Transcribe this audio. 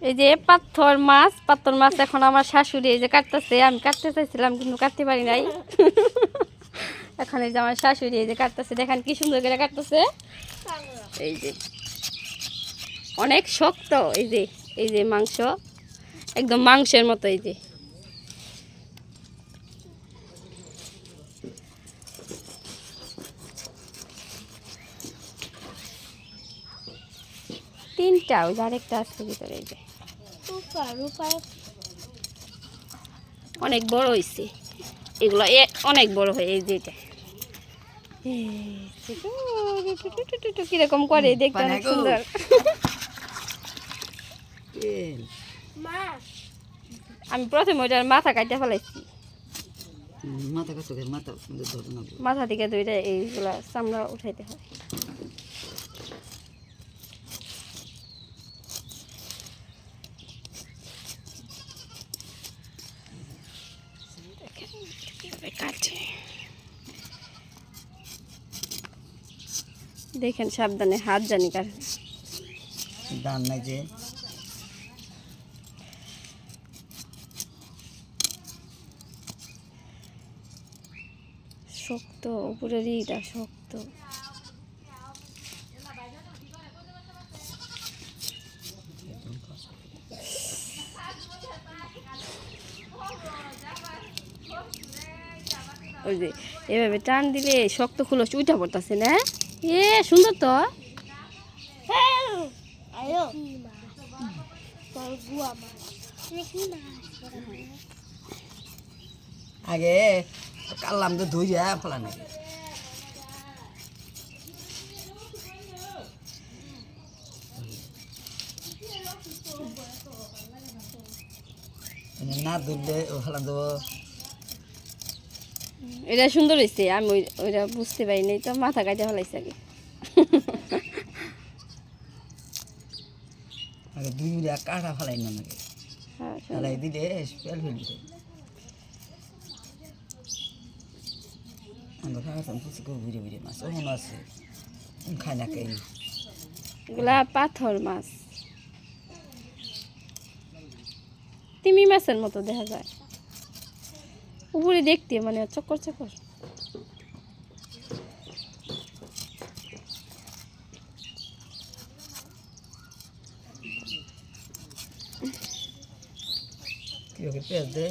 এই যে পাথর মাছ এখন আমার শাশুড়ি এই যে কাটতেছে। আমি কাটতে চাইছিলাম কিন্তু কাটতে পারি নাই। এখন এই যে আমার শাশুড়ি এই যে কাটতেছে, দেখেন কি সুন্দর করে কাটতেছে। এই যে অনেক শক্ত, এই যে মাংস একদম মাংসের মতো। এই যে তিনটা, ওই যে আরেকটা আছে ভিতরে। এই যে অনেক বড় হয়েছে এগুলো, অনেক বড় হয়। এই যে এটা কিরকম করে দেখতে অনেক সুন্দর। আমি প্রথমে ওইটার মাথা কাটতে ফেলাইছি, মাথা থেকে দুইটা এইগুলা চামড়া উঠাইতে হয়। দেখেন সাবধানে, হাত জানি কার দান নাই যে শক্ত, উপরের ইটা শক্ত। ওই যে এভাবে টান দিলে শক্ত খুলো উঠা পড়তেছে না। সুন্দর তো। আগে কাল্লাম তো ধুই যায় ফলা নাকি না ধুললে ফেলাম দেবো। এটা সুন্দর হয়েছে, আমি ওইটা বুঝতে পারিনি তো, মাথা কাটে ফেলাইছে আগে। আগে দুই কাটা ফেলাই না নাকি ফেলাই দিলে স্পেল ফেলবি। আমরা খাওয়াতাম কিছু করে বুঝে বুঝে মাছ ওখানে আছে খায় না কে। এগুলা পাথর মাছ, তিমি মাছের মতো দেখা যায় উপরে দেখতে, মানে চক্কর চক্কর। কি পেঁয়াজ দে